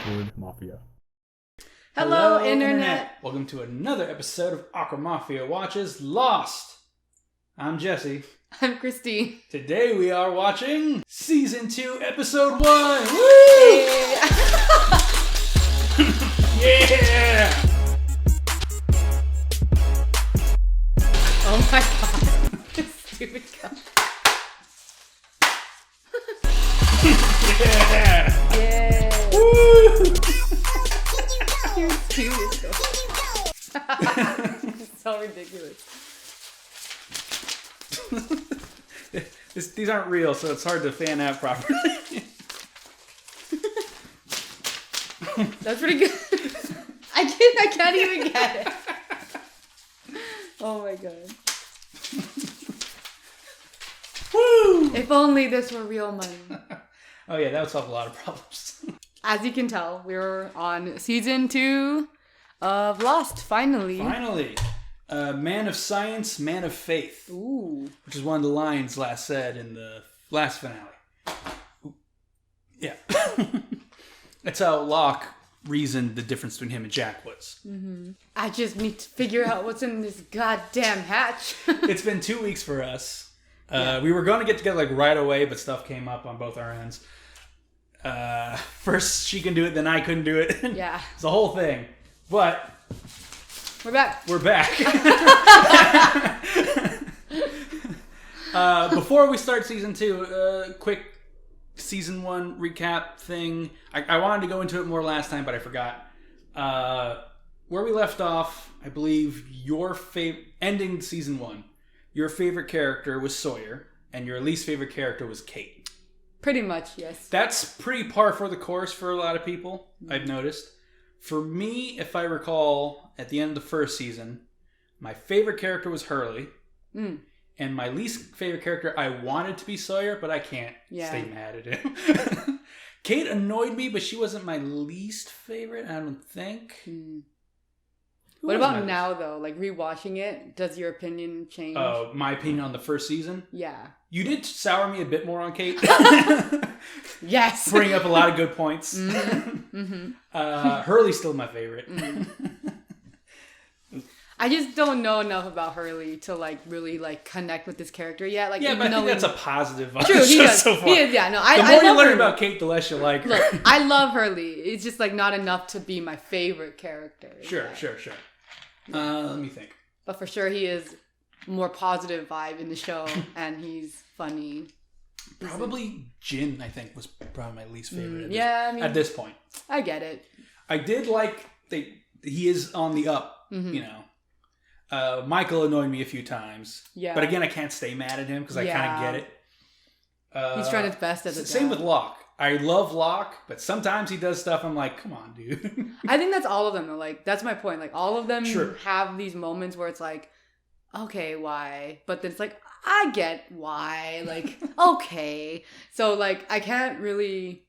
Awkward Mafia. Hello, Internet. Welcome to another episode of Awkward Mafia Watches Lost. I'm Jesse. I'm Kristine. Today we are watching Season 2, Episode 1. Woo! Yeah! Oh my god. This stupid guy. Yeah! Yeah. Woo! You're stupid. It's so ridiculous. These aren't real, so it's hard to fan out properly. That's pretty good. I can't even get it. Oh my god. Woo! If only this were real money. Oh yeah, that would solve a lot of problems. As you can tell, we're on season 2 of Lost, finally. Finally. Man of science, man of faith. Ooh. Which is one of the lines last said in the last finale. Yeah. That's how Locke reasoned the difference between him and Jack was. Mm-hmm. I just need to figure out what's in this goddamn hatch. It's been 2 weeks for us. We were going to get together like right away, but stuff came up on both our ends. First she can do it, then I couldn't do it. Yeah. It's the whole thing. But We're back. we're back. Before we start season 2, quick season 1 recap thing. I wanted to go into it more last time, but I forgot. Where we left off, I believe your ending season 1, your favorite character was Sawyer, and your least favorite character was Kate. Pretty much, yes. That's pretty par for the course for a lot of people, I've noticed. For me, if I recall, at the end of the first season, my favorite character was Hurley. Mm. And my least favorite character, I wanted to be Sawyer, but I can't stay mad at him. Kate annoyed me, but she wasn't my least favorite, I don't think. Mm. What about now, though? Like, rewatching it, does your opinion change? Oh, my opinion on the first season? Yeah. You did sour me a bit more on Kate. Yes. Bring up a lot of good points. Mm-hmm. Mm-hmm. Hurley's still my favorite. Mm-hmm. I just don't know enough about Hurley to like really like connect with this character yet. Like, yeah, but I think that's a positive. True, he does. So far. He is. Yeah, no. The more you learn about Kate, the less you like her. Look, I love Hurley. It's just like not enough to be my favorite character. Sure. Let me think. But for sure, he is more positive vibe in the show, and he's funny. Probably Jin, I think, was probably my least favorite. At this point, I get it. I did like he is on the up. Mm-hmm. You know, Michael annoyed me a few times. Yeah, but again, I can't stay mad at him because I kind of get it. He's trying his best as a same dad. with Locke. I love Locke, but sometimes he does stuff I'm like, come on, dude. I think that's all of them though. Like, that's my point. Like, all of them True. have these moments where it's like, okay, why? But then it's like, I get why. Like, okay. So like, I can't really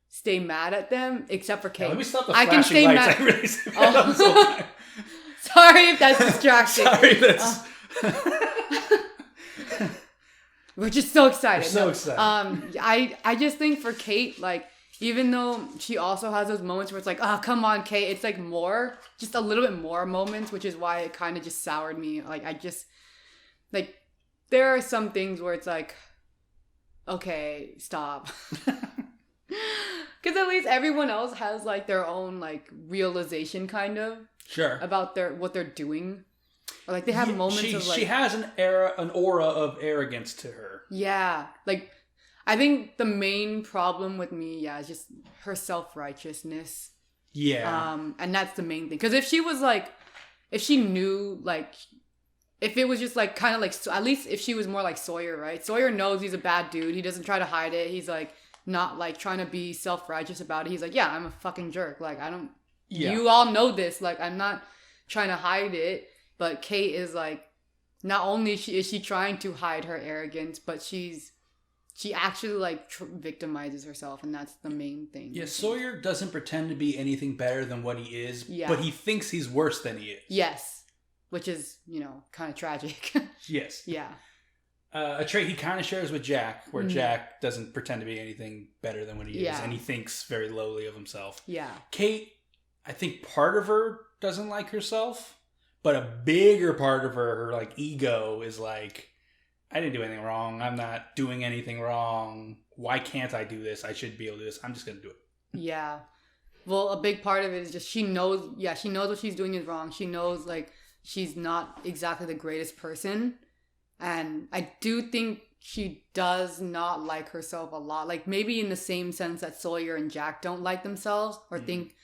stay mad at them except for Kate. Yeah, let me stop the I flashing can stay lights. mad. I really say that the whole time. Sorry if that's distracting. Sorry, that's... We're just so excited. We're so excited. I just think for Kate, like, even though she also has those moments where it's like, oh, come on, Kate. It's like more, just a little bit more moments, which is why it kind of just soured me. Like, I just, like, there are some things where it's like, okay, stop. Because at least everyone else has, like, their own, like, realization, kind of. Sure. About what they're doing. Or, like, they have moments of, like... She has an aura of arrogance to her. Yeah. Like, I think the main problem with me, is just her self-righteousness. Yeah. And that's the main thing. Because if she was, like... If she knew, like... If it was just, like, kind of like... At least if she was more like Sawyer, right? Sawyer knows he's a bad dude. He doesn't try to hide it. He's, like, not, like, trying to be self-righteous about it. He's like, yeah, I'm a fucking jerk. Like, I don't... Yeah. You all know this. Like, I'm not trying to hide it. But Kate is like, not only is she trying to hide her arrogance, but she actually like victimizes herself, and that's the main thing. Yeah, Sawyer doesn't pretend to be anything better than what he is, but he thinks he's worse than he is. Yes, which is, kind of tragic. Yes. Yeah. a trait he kind of shares with Jack, where Jack doesn't pretend to be anything better than what he is, and he thinks very lowly of himself. Yeah. Kate, I think part of her doesn't like herself, but a bigger part of her like ego is like, I didn't do anything wrong. I'm not doing anything wrong. Why can't I do this? I should be able to do this. I'm just going to do it. Yeah. Well, a big part of it is just she knows what she's doing is wrong. She knows, like, she's not exactly the greatest person. And I do think she does not like herself a lot. Like, maybe in the same sense that Sawyer and Jack don't like themselves or think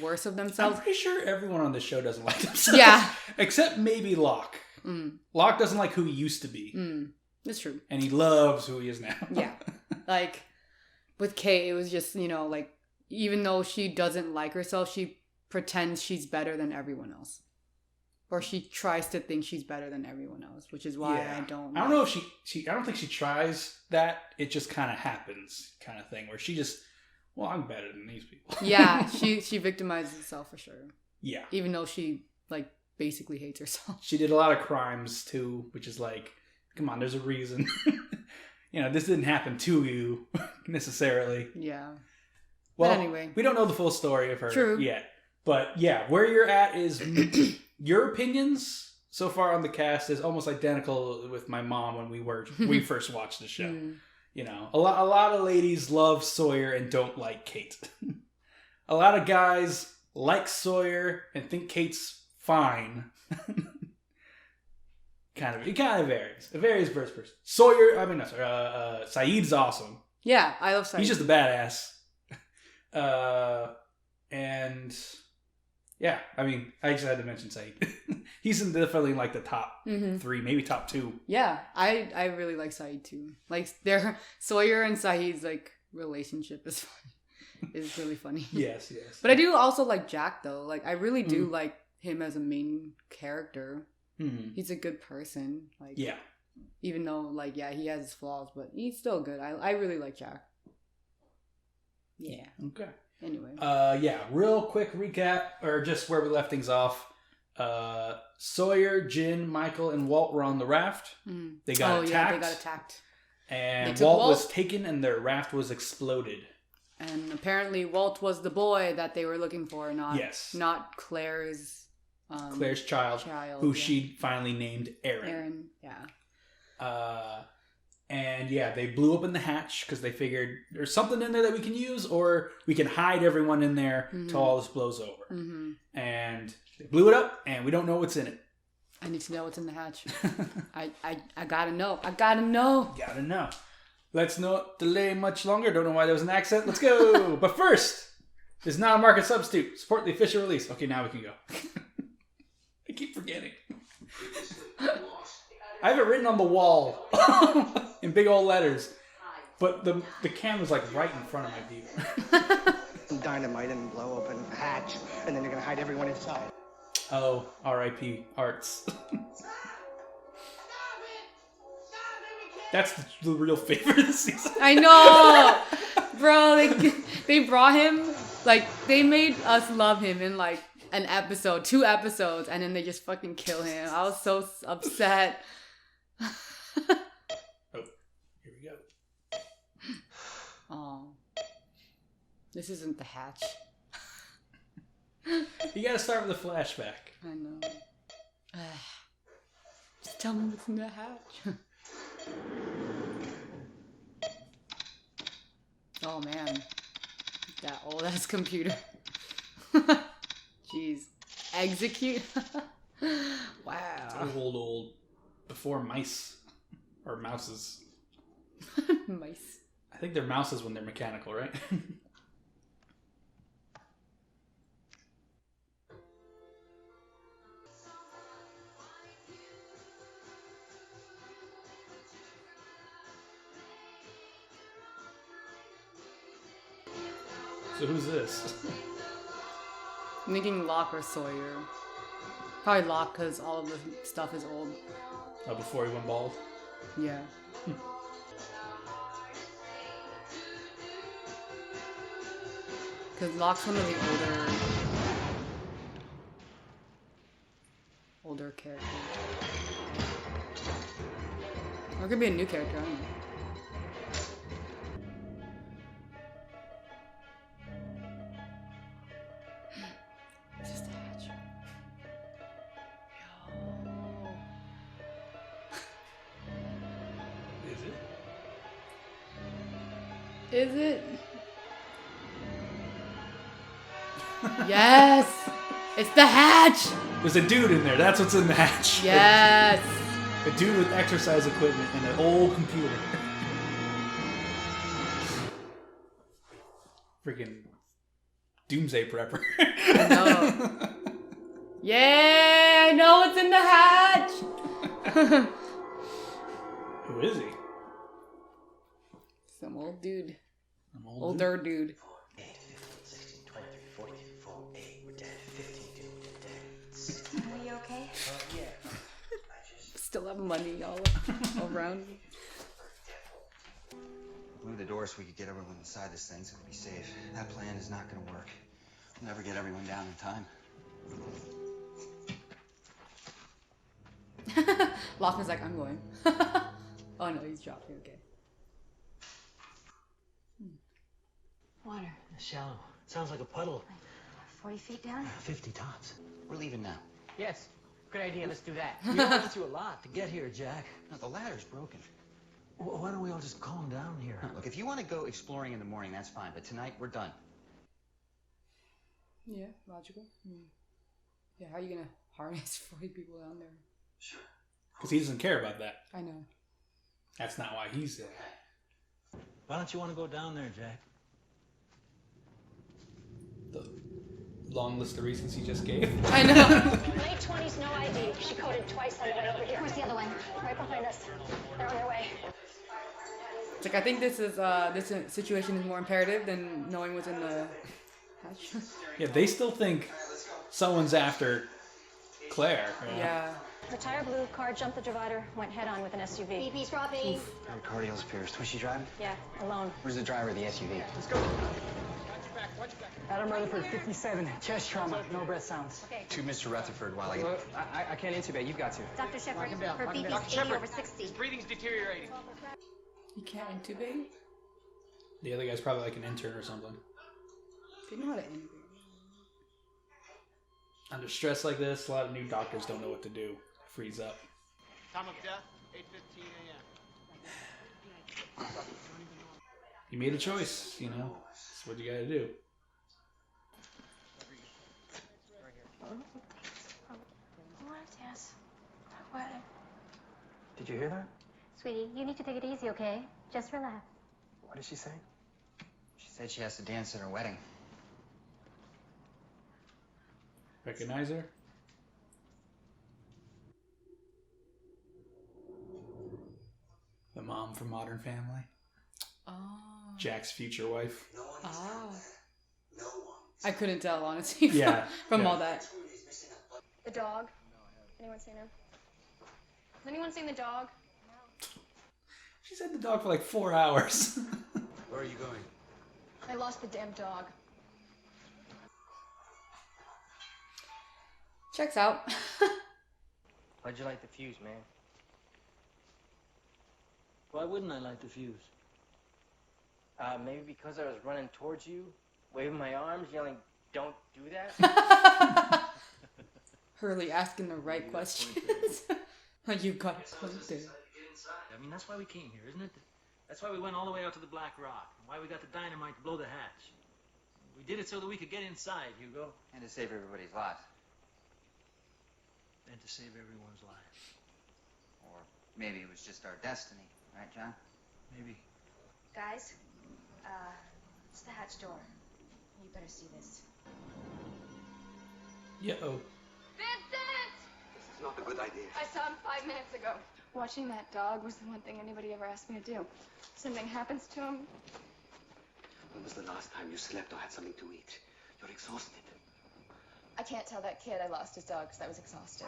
worse of themselves. I'm pretty sure everyone on this show doesn't like themselves. Yeah. Except maybe Locke. Locke doesn't like who he used to be. That's true. And he loves who he is now. Yeah. Like, with Kate, it was just, you know, like, even though she doesn't like herself, she pretends she's better than everyone else. Or she tries to think she's better than everyone else, which is why I don't know if she I don't think she tries that. It just kind of happens, kind of thing, where she just, well, I'm better than these people. Yeah, she victimizes herself for sure. Yeah. Even though she, like, basically hates herself. She did a lot of crimes, too, which is like, come on, there's a reason. You know, this didn't happen to you, necessarily. Yeah. Well, but anyway, we don't know the full story of her yet. But yeah, where you're at is your opinions so far on the cast is almost identical with my mom when we first watched the show. You know, a lot of ladies love Sawyer and don't like Kate. A lot of guys like Sawyer and think Kate's fine. It kind of varies. It varies per person. Saeed's awesome. Yeah, I love Saeed. He's just a badass. And yeah, I mean, I just had to mention Saeed. He's definitely in like the top 3, maybe top 2. Yeah, I really like Saeed too. Like Sawyer and Saeed's like relationship is funny. Is really funny. Yes. But I do also like Jack though. Like I really do like him as a main character. He's a good person. Like even though like he has his flaws, but he's still good. I really like Jack. Yeah. Okay. Anyway. Real quick recap, or just where we left things off. Sawyer, Jin, Michael, and Walt were on the raft. They got attacked. Yeah, they got attacked. And Walt was taken and their raft was exploded. And apparently Walt was the boy that they were looking for, not Claire's child, who she finally named Aaron. And they blew open the hatch because they figured there's something in there that we can use, or we can hide everyone in there till all this blows over. And they blew it up, and we don't know what's in it. I need to know what's in the hatch. I gotta know. Gotta know. Let's not delay much longer. Don't know why there was an accent. Let's go. But first, there's not a market substitute. Support the official release. Okay, now we can go. I keep forgetting. I have it written on the wall in big old letters, but the camera's like right in front of my view. Dynamite and blow open the hatch, and then you're gonna hide everyone inside. Oh, R.I.P. Arts. That's the real favorite of the season. I know, bro. They brought him, like they made us love him in like an episode, 2 episodes, and then they just fucking kill him. I was so upset. Oh, here we go. Oh, this isn't the hatch. You gotta start with a flashback. I know. Just tell me what's in the hatch. Oh man, that old ass computer. Jeez, execute. Wow. Old. Before mice or mouses. Mice. I think they're mouses when they're mechanical, right? So who's this? I'm thinking Locke or Sawyer. Probably Locke because all of the stuff is old. Oh, before he went bald? Yeah. Because Locke's one of the older characters. Or it could be a new character, I don't know. It's just a hatch. Yo. Is it? Is it? Yes! It's the hatch! There's a dude in there. That's what's in the hatch. Yes! A dude with exercise equipment and an old computer. Freaking doomsday prepper. I know. Yeah, I know what's in the hatch! Who is he? Some old dude. Some old Older dude. 8, 15, 16, 23, 14, 4, 8. We're dead. 15, dude. We're dead. Are you okay? Yeah. Still have money all around. Move the door so we could get everyone inside this thing so we can be safe. That plan is not going to work. We'll never get everyone down in time. Lachlan's like, I'm going. Oh no, he's dropping. Okay. Water. Shallow. Sounds like a puddle. 40 feet down? 50 tops. We're leaving now. Yes. Good idea. Let's do that. We went through a lot to get here, Jack. No, the ladder's broken. Why don't we all just calm down here? Look, if you want to go exploring in the morning, that's fine. But tonight, we're done. Yeah, logical. Yeah, how are you gonna harness 40 people down there? Because he doesn't care about that. I know. That's not why he's there. Why don't you want to go down there, Jack? The long list of reasons he just gave. I know. Late 20s, no ID. She coded twice on the way over here. Where's the other one? Right behind us. They're on their way. It's like I think this situation is more imperative than knowing what's in the hatch. Yeah, they still think someone's after Claire. Yeah. The tire blew, car jumped the divider, went head on with an SUV. BB's dropping. Cardial's pierced. Was she driving? Yeah, alone. Where's the driver of the SUV? Let's go. Adam Rutherford, 57. Chest trauma. No breath sounds. Okay. To Mr. Rutherford while I... I can't intubate. You've got to. Dr. Shepard, him down, her lock him down. BB's 80 over 60. Breathing's deteriorating. You can't intubate? The other guy's probably like an intern or something. They know how to intubate. Under stress like this, a lot of new doctors don't know what to do. Freeze up. Time of death, 8:15 a.m. You made a choice, you know. That's what you gotta do. What? Yes. What? Did you hear that? Sweetie, you need to take it easy, okay? Just relax. What did she say? She said she has to dance at her wedding. Recognize her? The mom from Modern Family. Oh. Jack's future wife. Ah. I couldn't tell, honestly, Yeah, from yeah. all that. The dog. Anyone seen him? Has anyone seen the dog? She's had the dog for like 4 hours. Where are you going? I lost the damn dog. Checks out. Why'd you light the fuse, man? Why wouldn't I light the fuse? Maybe because I was running towards you, waving my arms, yelling, "Don't do that." Hurley asking the right questions. You got it pointed. I mean, that's why we came here, isn't it? That's why we went all the way out to the Black Rock, and why we got the dynamite to blow the hatch. We did it so that we could get inside, Hugo. And to save everybody's lives. And to save everyone's lives. Or maybe it was just our destiny. Right, John? Maybe. Guys, it's the hatch door. You better see this. Yo. Vincent! This is not a good idea. I saw him 5 minutes ago. Watching that dog was the one thing anybody ever asked me to do. Something happens to him. When was the last time you slept or had something to eat? You're exhausted. I can't tell that kid I lost his dog because I was exhausted.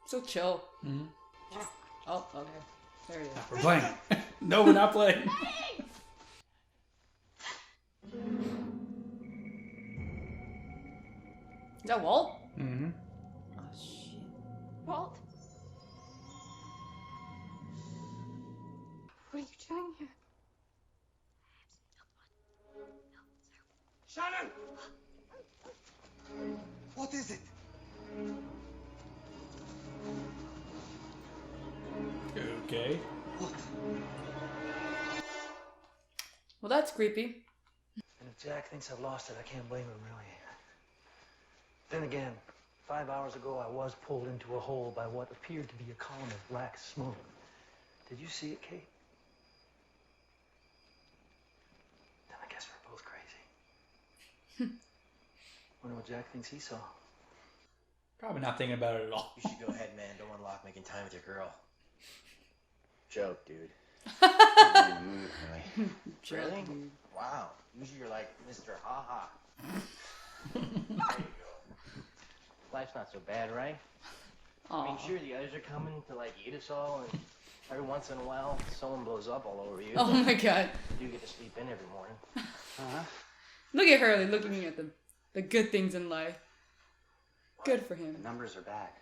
So chill. Mm-hmm. Oh, okay. There it is. We're playing. No, we're not playing. Is that Walt? Mm-hmm. Oh, shit. Walt? What are you doing here? Shannon! What is it? Okay. What? Well, that's creepy. And if Jack thinks I've lost it, I can't blame him, really. Then again, 5 hours ago, I was pulled into a hole by what appeared to be a column of black smoke. Did you see it, Kate? Then I guess we're both crazy. Wonder what Jack thinks he saw. Probably not thinking about it at all. You should go ahead, man. Don't unlock making time with your girl. Joke, dude. Really? Wow. Usually you're like Mr. Ha-Ha. There you go. Life's not so bad, right? I mean, Aw. sure, the others are coming to, like, eat us all, and every once in a while, someone blows up all over you. Oh my god. You get to sleep in every morning. Uh-huh. Look at Hurley looking at the good things in life. Good for him. The numbers are back.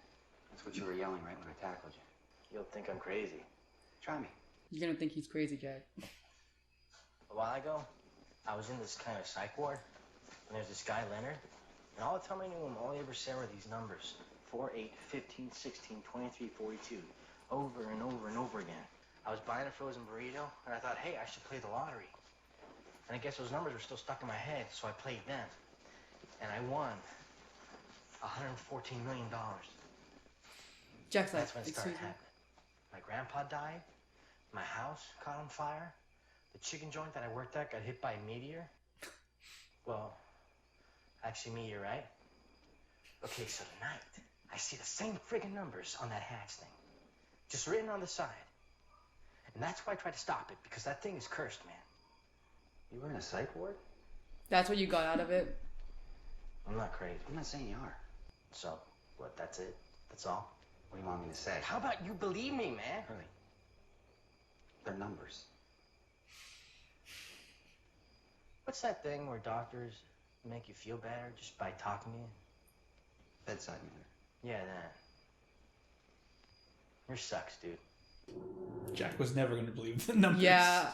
That's what you were yelling right when I tackled you. You'll think I'm crazy. Try me. You're gonna think he's crazy, Jack. A while ago, I was in this kind of psych ward, and there's this guy, Leonard, and all the time I knew him, all he ever said were these numbers. 4, 8, 15, 16, 23, 42. Over and over and over again. I was buying a frozen burrito, and I thought, hey, I should play the lottery. And I guess those numbers were still stuck in my head, so I played them. And I won $114 million. Jack's like, That's when it excuse started me. happening. My grandpa died. My house caught on fire. The chicken joint that I worked at got hit by a meteor. Well, actually meteor, right? Okay, so tonight, I see the same friggin' numbers on that hatch thing. Just written on the side. And that's why I tried to stop it, because that thing is cursed, man. You were in a psych ward? That's what you got out of it? I'm not crazy. I'm not saying you are. So, what, that's it? That's all? What do you want me to say? How about you believe me, man? Hurley. They're numbers. What's that thing where doctors make you feel better just by talking to you? Bedside manner. Yeah, that. Yours sucks, dude. Jack was never going to believe the numbers. Yeah.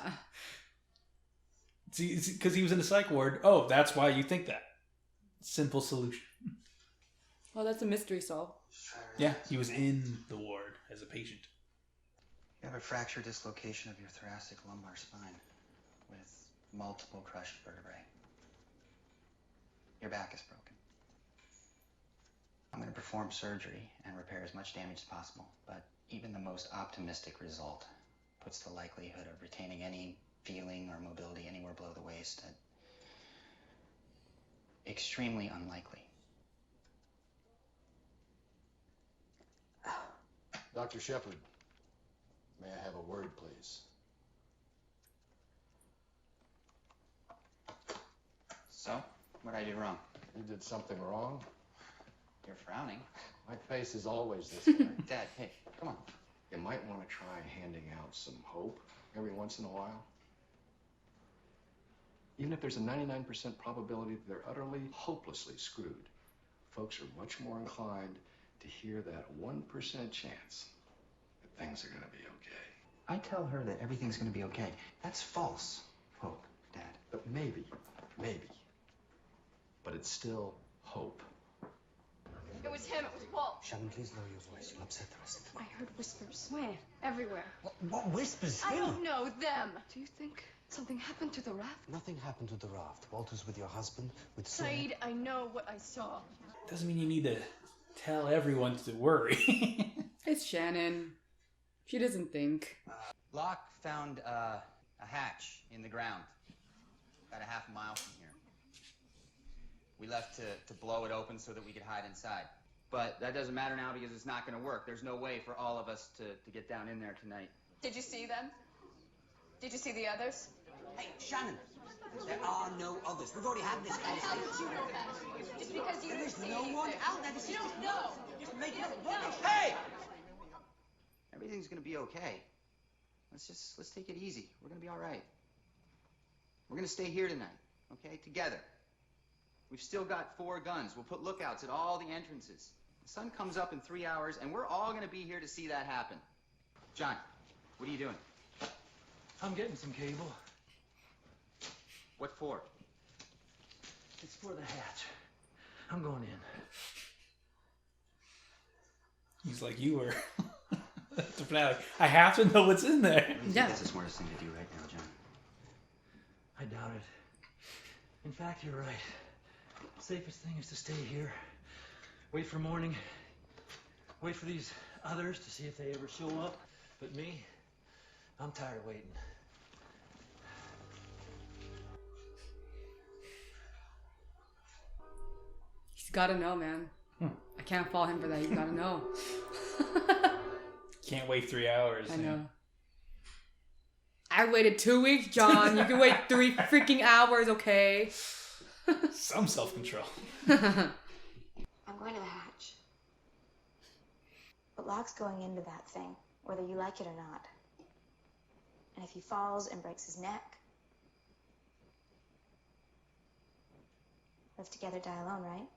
See, because he was in a psych ward. Oh, that's why you think that. Simple solution. Oh, that's a mystery solved. Yeah, he was in the ward as a patient. You have a fracture dislocation of your thoracic lumbar spine with multiple crushed vertebrae. Your back is broken. I'm going to perform surgery and repair as much damage as possible, but even the most optimistic result puts the likelihood of retaining any feeling or mobility anywhere below the waist at extremely unlikely. Dr. Shepard, may I have a word, please? So, what did I do wrong? You did something wrong? You're frowning. My face is always this way. Dad, hey, come on. You might want to try handing out some hope every once in a while. Even if there's a 99% probability that they're utterly, hopelessly screwed, folks are much more inclined to hear that 1% chance that things are going to be okay. I tell her that everything's going to be okay. That's false hope, Dad. But maybe. But it's still hope. It was him. It was Walt. Shannon, please lower your voice. You'll upset the rest of the I heard whispers. Where? Everywhere. What whispers? I don't know them. Do you think something happened to the raft? Nothing happened to the raft. Walter's with your husband, with Said, I know what I saw. Doesn't mean you need to tell everyone to worry. It's Shannon. She doesn't think. Locke found a hatch in the ground, about a half a mile from here. We left to blow it open so that we could hide inside. But that doesn't matter now because it's not going to work. There's no way for all of us to get down in there tonight. Did you see them? Did you see the others? Hey, Shannon, there are no others. We've already had this conversation. Just because you There didn't is see no anything. one out there. This is You just don't know. Just making up No. rubbish. Hey! Everything's going to be okay. Let's take it easy. We're going to be all right. We're going to stay here tonight, okay? Together. We've still got 4 guns. We'll put lookouts at all the entrances. The sun comes up in 3 hours, and we're all gonna be here to see that happen. John, what are you doing? I'm getting some cable. What for? It's for the hatch. I'm going in. He's like, you were. The fanatic. I have to know what's in there. I think Yeah. that's the smartest thing to do right now, John. I doubt it. In fact, you're right. Safest thing is to stay here. Wait for morning. Wait for these others to see if they ever show up. But me, I'm tired of waiting. He's got to know, man. I can't fault him for that. He's got to know. Can't wait 3 hours. I know. I waited 2 weeks, John. You can wait 3 freaking hours, okay? Some self-control. I'm going to the hatch. But Locke's going into that thing, whether you like it or not. And if he falls and breaks his neck, live together, die alone, right?